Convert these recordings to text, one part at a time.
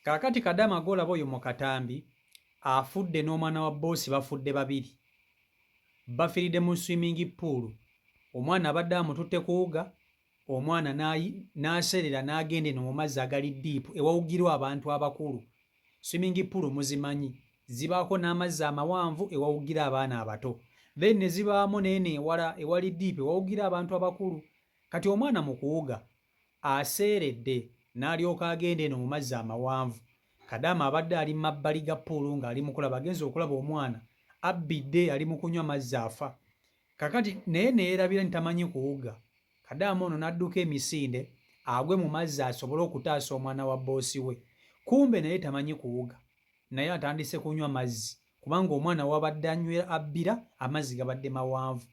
Kaakati Kadaama gw'olaba oyo mu katambi afudde n'omwana wa boosi bafudde babiri. Bafiiridde mu swimming pool. Omwana abadde amututte kuwuga, omwana n'aserera n'agenda eno mu mazzi agali ddiipu ewawugirwa abantu abakulu. Swimming pool muzimanyi, zibaako n'amazzi amawanvu ewawugira abaana abato. Then ne zibaamu n'eno ewala ewali ddiipu ewawugira abantu abakulu. Kati omwana mu kuwuga aseeredde n'alyoka agenda eno mu mazzi amawanvu. Kadaama abadde ali mu mabbali ga pool ng'ali mu kulaba, agenza okulaba omwana abbidde ali mu kunywa mazzi afa. Kakati naye neerabira nti tamanyi kuwuga. Kadaama ono n'adduka emisinde agwe mu mazzi asobole okutaasa omwana wa boosi we. Kumbe naye tamanyi kuwuga, naye atandise kunywa mazzi kubanga omwana wabadde abbira amazzi gabadde mawanvu.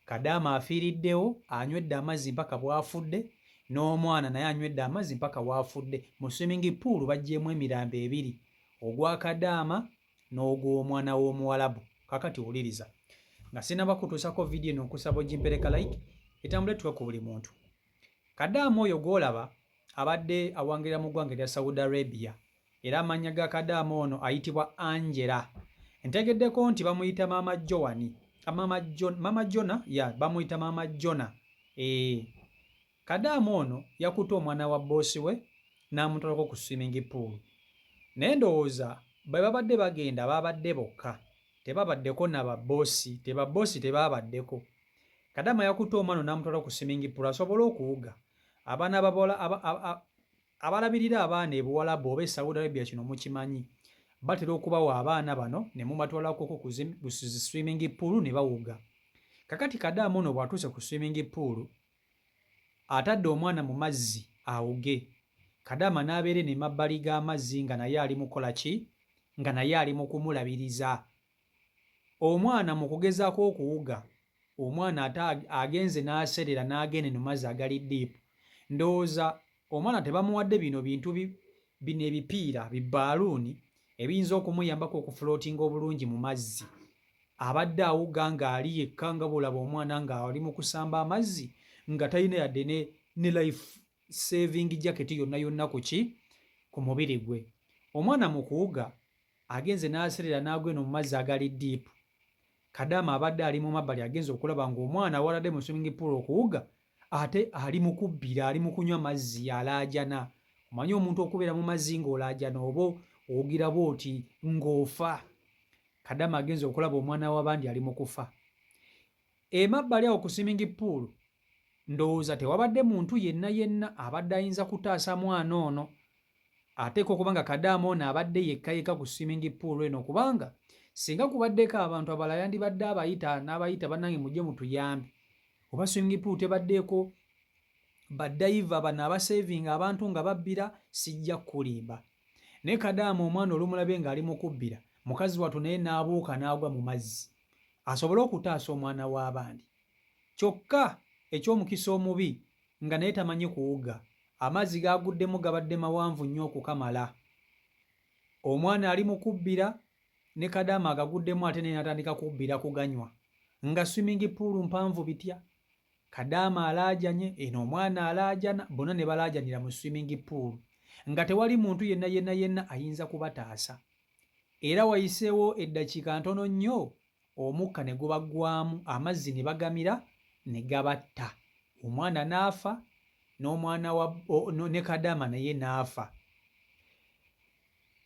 Kadaama afiiriddewo anywedde amazzi mpaka bw'afudde, n'omwana naye anywedde amazzi mpaka bw'afudde. Mu swimming pool baggyemu emirambo ebiri, ogwa Kadaama n'ogw'omwana w'omuwalabu. Kakati wuliriza, nga sinaba kutuusako vidiyo eno nkusaba ogimpereka like etambule tuwe ku buli muntu. Kadaama oyo gw'olaba abadde awangirira mu ggwanga erya Saudi Arabia, era amannya ga Kadaama ono ayitibwa Angela. Ntegeddeko nti bamuyita Maama Joani, Maama Jona, bamuyita Maama Jona. Kadaama ono yakutte omwana wa boosi we n'amutwalako ku swimming pool. Naye ndowooza bwe babadde bagenda babadde bokka, tebabaddeko na babboosi, babboosi tebaabaddeko. Kadaama yakutte omwana n'amutwala ku swimming pool asobole okuwuga. Abaana abalabirira abaana ebuwalabu oba e Saudi Arabia, kino mukimanyi, batera okubawa abaana bano ne mubatwalako ku swimming pool ne bawuga. Kakati Kadaama ono bw'atuuse ku swimming pool atadde omwana mu mazzi awuge. Kadaama n'abeera ne mabbali g'amazzi nga naye ali mu kukola ki? Nga naye ali mu kumulabiriza. Omwana mu kugezaako okuwuga, omwana agenze n'aserera n'agenda mu mazzi agali ddiipu. Ndowooza omwana tebamuwadde bino bintu bino ebipiira bibbaaluuni ebiyinza okumuyambako okufulootinga obulungi mu mazzi. Abadde awuga ng'ali yekka, nga bw'olaba omwana ng'ali mu kusamba amazzi nga talina yadde ne life saving jacket yonna yonna ku mubiri gwe. Omwana mu kuwuga agenze n'aserera n'agwa eno mu mazzi agali ddiipu. Kadaama abadde ali mu mabbali agenza okulaba ng'omwana awaladde mu swimming pool okuwuga ate ali mu kubbira, ali mu kunywa mazzi alaajana. Omanyi omuntu okubeera mu mazzi ng'olaajana oba owugira bw'oti ng'ofa. Kadaama agenza okulaba omwana w'abandi ali mu kufa. Emabbali awo ku swimming pool ndowooza tewabadde muntu yenna abadde ayinza kutaasa mwana ono. Ateeka okuba nga Kadaama ono abadde yekka ku swimming pool eno, kubanga singa kubaddeko abantu abalala yandibadde n'abayita bannange mujje mutuyambe. Oba swimming pool tebaddeeko badayiva bano abasevinga abantu nga babbira, sijja kulimba. Naye Kadaama omwana olumulabe ng'ali mu kubbira, mukazi wattu naye n'abuuka n'agwa mu mazzi asobole okutaasa omwana w'abandi. Kyokka eky'omukisa omubi nga naye tamanyi kuwuga, amazzi g'aguddemu gabadde mawanvu nnyo okukamala. Omwana ali mu kubbira ne Kadaama agaguddemu ate naye n'atandika kubbira kuganywa, nga swimming pool mpanvu bitya. Kadaama alaajanye, eno omwana alaajana, bonna ne balaajanira mu swimming pool nga tewali muntu yenna ayinza kubataasa. Era wayiseewo eddakiika ntono nnyo omukka ne gubaggwamu, amazzi ne bagamira ne gabatta. Omwana n'afa, ne Kadaama naye n'afa.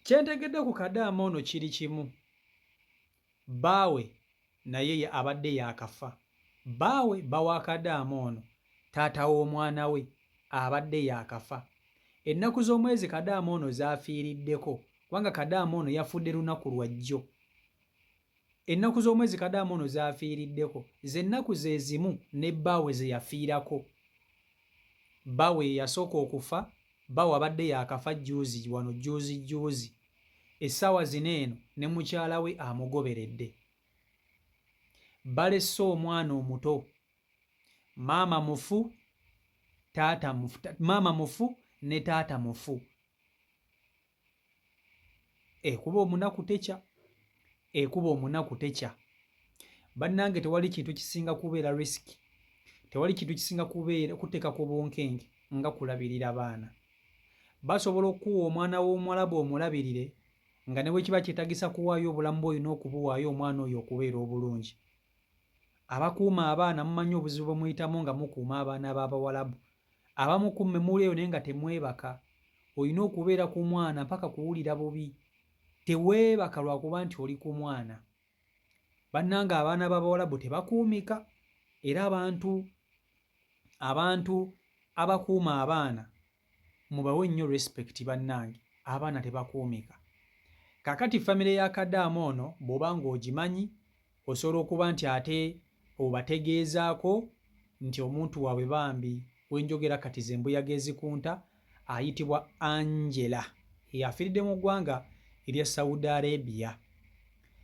Kyentegedde ku Kadaama ono kiri kimu, bbaawe naye abadde yaakafa. Bbaawe bawa Kadaama ono, taata w'omwana we abadde yaakafa. Ennaku z'omwezi Kadaama ono zaafiiriddeko, kubanga Kadaama ono yafudde lunaku lwa jjo. Ennaku z'omwezi Kadaama ono zaafiiriddeko, z'ennaku ze zimu ne bbaawe ze yafiirako. Bbaawe ye yasooka okufa, bbaawe abadde yaakafa jjuuzi. Essaawa zino eno ne mukyala we amugoberedde. Balesse omwana omuto, maama mufu ne taata mufu. Ekuba omunaku tekya. Bannange tewali kintu kisinga kubeera risiki, tewali kintu kisinga kuteeka ku bunkenge nga kulabirira baana. basobola okuwa omwana w'omuwalabu omulabirire nga ne bwe kiba kyetagisa kuwaayo obulamu bwe olina okubuwaayo omwana oyo okubeera obulungi. Abakuuma abaana mumanyi obuzibu bwe muyitamu nga mukuuma abaana b'abawalabu. Abamu ku mmwe muli eyo naye nga temwebaka. Olina okubeera ku mwana mpaka kuwulira bubi. Teweebaka lwakuba nti oli ku mwana. Bannange abaana b'abawalabu tebakuumika era abantu abakuuma abaana mubawe nnyo respect bannange. Abaana tebakuumika. Kaakati famire ya Kadaama ono bw'oba ng'ogimanyi osobola okuba nti ate obategeezaako nti omuntu waabwe bambi. Wenjogera kati ze mbuyaga ezikunta ayitibwa Angela eyafiiridde mu ggwanga erya Saudi Arabia.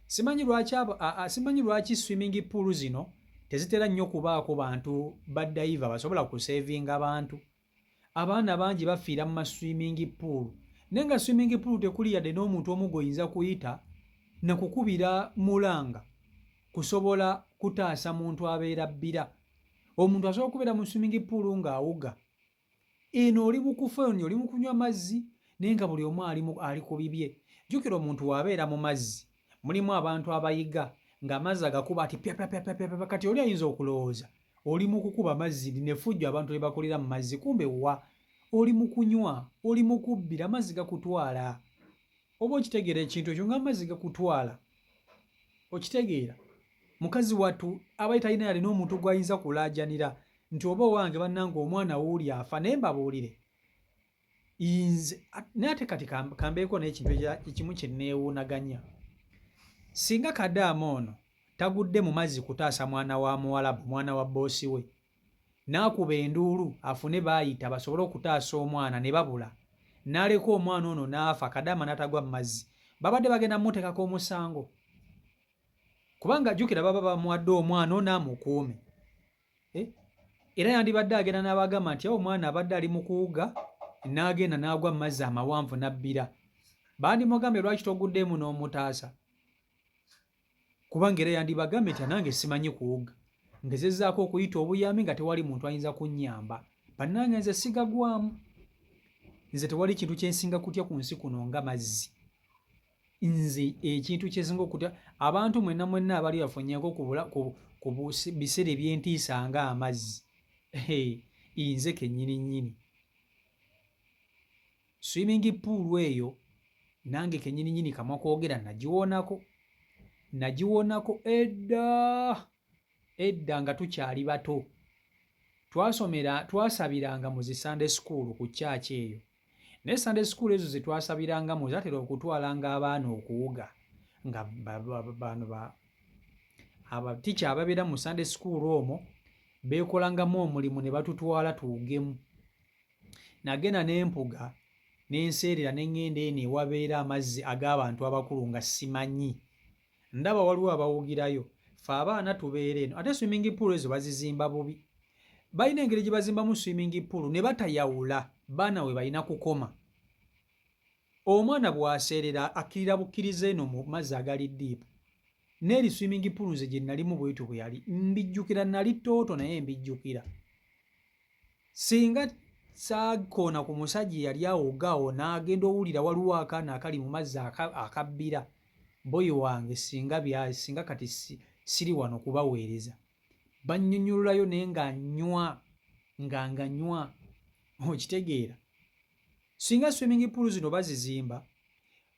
Simanyi lwaki swimming pool zino tezitera nnyo kubaako bantu baddayiva basobola kuseevinga bantu. Abaana bangi bafiira mu swimming pool naye nga swimming pool tekuli yadde n'omuntu omu gw'oyinza kuyita na kukubira mulanga kusobola kutaasa muntu abeera bbira. Omuntu asobola okubeera mu swimming pool ng'awuga. Eno oli mu kufa oli mu kunywa mazzi naye nga buli omu ali ku bibye. Jjukira omuntu w'abeera mu mazzi mulimu abantu abayiga ng'amazzi agakuba ati pya kati oli ayinza okulowooza oli mu kukuba mazzi ne fujjo abantu ne bakulira mu mazzi kumbe wa oli mu kunywa oli mu kubbira amazzi gakutwala. Oba okitegeera ekintu ekyo ng'amazzi gakutwala okitegeera. Mukazi wattu aba talina yalina omuntu gw'ayinza kulaajanira nti oba owange bannange omwana wuuli afa naye mbabuulire nze naye ate kati kambeeko n'ekintu ekimu kye neewuunaganya. Singa Kadaama ono tagudde mu mazzi kutaasa mwana wa Muwarabu mwana wa boosi we n'akuba enduulu afune baayita basobole okutaasa omwana ne babula n'aleka omwana ono n'afa Kadaama n'atagwa mu mazzi babadde bagenda mmuteekako omusango. Kubanga jjukira baba bamuwadde omwana ono amukuume. Era yandibadde agenda n'abagamba nti omwana abadde ali mu kuwuga n'agenda n'agwa mu mazzi amawanvu n'abbira. Bandimugambye lwaki toguddemu n'omutaasa? Kubanga era yandibagambye nti nange simanyi kuwuga. Ngezezzaako okuyita obuyambi nga tewali muntu ayinza kunnyamba. Bannange nze sigagwamu. Nze tewali kintu kye nsinga kutya ku nsi kuno nga mazzi. Nze ekintu kyesinga okutya abantu mwenna abali bafunyeeko ku biseera eby'entiisa nga amazzi. Nze kennyini. Swimming pool eyo nange kennyini kamwa koogera nagiwonako edda nga tukyali bato. Twasabiranga mu zi Sunday school ku church eyo. Naye Sunday school ezo ze twasabirangamu zatera okutwalanga abaana okuwuga nga bano abatica ababeera mu Sunday school omwo beekolangamu omulimu ne batutwala tuwugemu. Nagenda n'empuga n'enseerera ne ŋŋenda eno ewabeera amazzi ag'abantu abakulu nga simanyi. Ndaba waliwo abawugirayo. Ffe abaana tubeera eno. Ate swimming pool ezo bazizimba bubi. Balina engeri gye bazimbamu swimming pool ne batayawula baana we balina kukoma. Omwana bw'aseerera akkirira bukkiriza eno mu mazzi agali ddiipu. N'eri swimming pool nze gye nalimu bwetyo bwe yali mbijjukira, nali ttooto naye mbijjukira. Singa saakoona ku musajja eyali awogaawo n'agenda owulira waliwo akaana akali mu mazzi akabbira, boyi wange singa kati siri wano kubaweereza. Bannyonnyololayo naye nga nywa okitegeera. Singa swimming pool zino bazizimba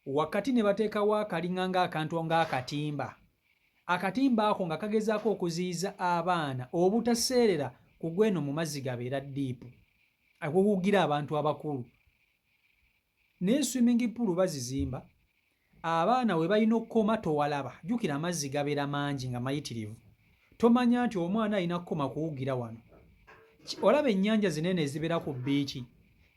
wakati ne bateekawo akalinga ng'akantu ng'akatimba. Akatimba ako nga kagezaako okuziyiza abaana obutaseerera ku gweno mu mazzi gabeera ddiipu okuwugira abantu abakulu. Naye swimming pool bazizimba abaana we balina okukoma towalaba. Jjukira amazzi gabeera mangi nga mayitirivu. Tomanya nti omwana alina kukoma kuwugira wano. Olaba ennyanja zinene ezibeera ku bbiiki.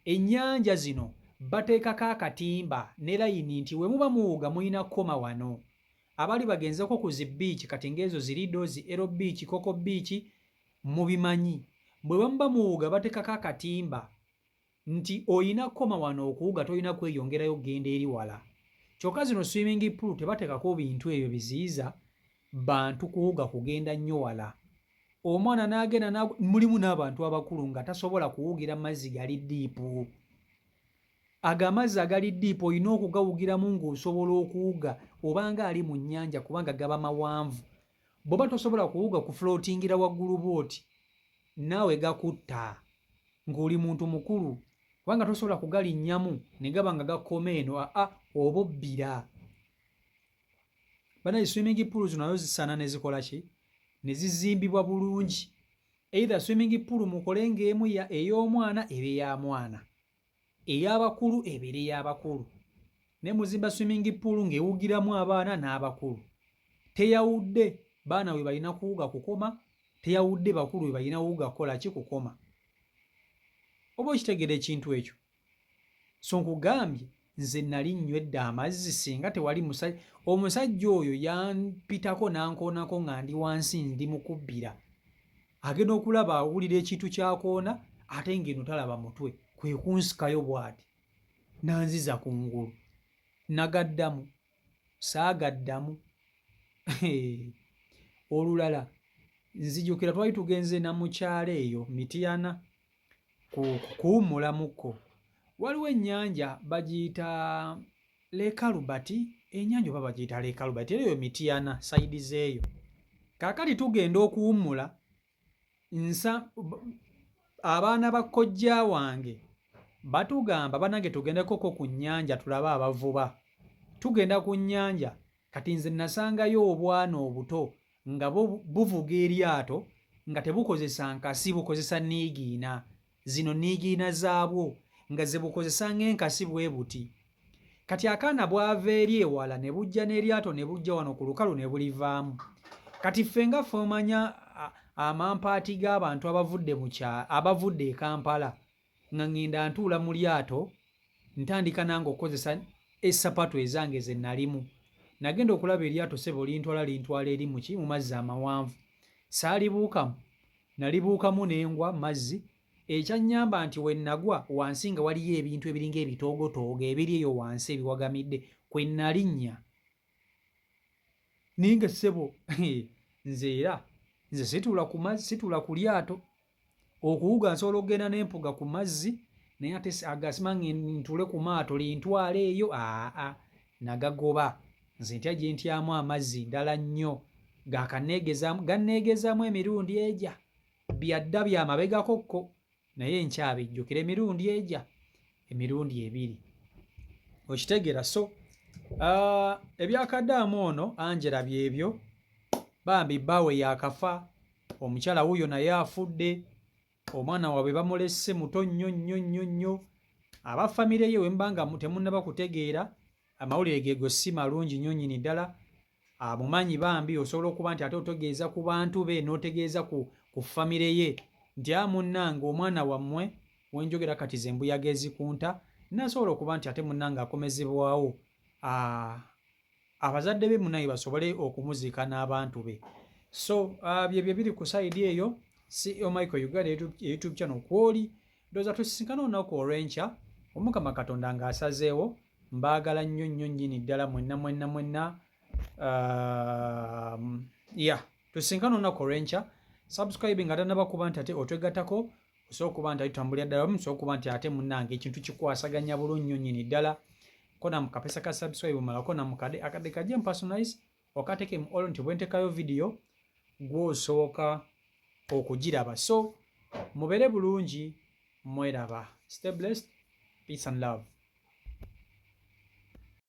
Ennyanja zino bateekako akatimba ne layini nti we muba muwuga mulina kukoma wano. Abali bagenzeko ku zi bbiiki kati ng'ezo ziridozi ero bbiiki koko bbiiki mubimanyi. Bwe bamuba muwuga bateekako akatimba nti oyina kukoma wano okuwuga tolina kweyongerayo genda eri wala. Kyokka zino swimming pool tebateekako bintu ebyo biziyiza bantu kuwuga kugenda nnyo wala. Omwana n'agenda mulimu n'abantu abakulu nga tasobola kuwugira mazzi gali ddiipu. ago amazzi agali diipu olina okugawugiramu ng'osobola okuwuga obanga ali mu nnyanja kubanga gaba mawanvu. Bw'oba tosobola kuwuga ku floatingira waggulu bw'oti naawe gakutta ng'oli muntu mukulu kubanga tosobola kugalinnyamu ne gaba nga gakoma eno oba obbira. Banaye swimming pool zino nazo zisaana ne zikola ki? Ne zizimbibwa bulungi. Either swimming pool mukole ng'emu ey'omwana eba ey'amwana, ey'abakulu ebeera ey'abakulu. Ne muzimba swimming pool ng'ewugiramu abaana n'abakulu. Teyawudde baana we balina kuwuga kukoma, teyawudde bakulu we balina kuwuga kukola ki? Kukoma. Oba okitegera ekintu ekyo? So nkugambye nze nali nywedde amazzi singa tewali omusajja oyo yampitako n'ankoonako nga ndi wansi ndi mukubbira. Agenda okulaba awulira ekintu kyakoona ate ng'eno talaba mutwe kwe kunsikayo bw'ati nanziza kungulu. Nagaddamu saagaddamu. Olulala nzijukira twali tugenze na mukyala eyo Mityana kuwummulamuko. Waliwo ennyanja bagiyita Leekalubati, ennyanja oba bagiyita Leekalubati era eyo Mityana sayidi zeeyo. Kaakati tugenda okuwummula abaana ba kkojja wange batugamba banange tugendekoko ku nnyanja tulabe abavuba. Tugenda ku nnyanja kati nze nasangayo obwana obuto nga buvuga eryato nga tebukozesa nkasi, bukozesa niigiina. Zino niigiina zaabwo nga ze bukozesa ng'enkasi bwe buti. Kati akaana bwava eri ewala ne bujja n'eryato ne bujja wano ku lukalu ne bulivaamu. Kati ffe nga ffe omanya amampaati g'abantu abavudde e Kampala nga ngenda ntuula mu lyato ntandika nange okukozesa essapatu ezange ze nalimu. Nagenda okulaba eryato ssebo lintwala eri mu mazzi amawanvu. Saalibuukamu, nalibuukamu n'engwa mazzi. Ekyannyamba nti we nagwa wansi nga waliyo ebintu ebiringa ebitoogotoogo ebiri eyo wansi ebiwagamidde kwe nalinnya. Ninga ssebo nze situla ku lyato okuwuga nsobola okugenda n'empuga ku mazzi naye ate agasima ntuule ku maato lintwala eyo nagagoba. Nze ntya gye ntyamu amazzi ndala nnyo ganneegezaamu emirundi egya byadda byamabegakokko naye nkyabijjukira emirundi egya emirundi ebiri. Okitegeera? So ebyakadaamu ono Angela byebyo. Bambi bbaawe yaakafa, omukyala wuuyo naye afudde, omwana waabwe bamulesse muto nnyo nnyo nnyo nnyo. Abafamire ye wemba nga temunnaba kutegeera amawulire geego si malungi nnyo nnyini ddala. Amumanyi bambi osobola okuba nti ate otegeeza ku bantu be n'otegeeza ku famire ye nti munnange omwana wammwe wenjogera kati ze mbuyaga ezikunta nasobola okuba nti ate munnange akomezebwawo abazadde be munnange basobole okumuziika n'abantu be. So byebyo biri ku sayidi eyo. CEO Michael Uganda YouTube channel kwoli ndowooza tusisinkana olunaku olw'enkya Omukama Katonda ng'asazeewo. Mbaagala nnyo nnyo nnyini ddala mwenna tusisinkana olunaku olw'enkya. Subscribe nga tannaba kuba nti ate otwegattako osobola okuba nti tutambulira ddala osobola okuba nti ate munnange ekintu kikwasaganya bulungi nnyo nnyini ddala. Kona mu kapesa ka subscribe malako na mukade akade kaje personalize okateke mu all nti bwentekayo video gw'osooka okugiraba. So mubeere bulungi, mweraba. Stay blessed. Peace and love.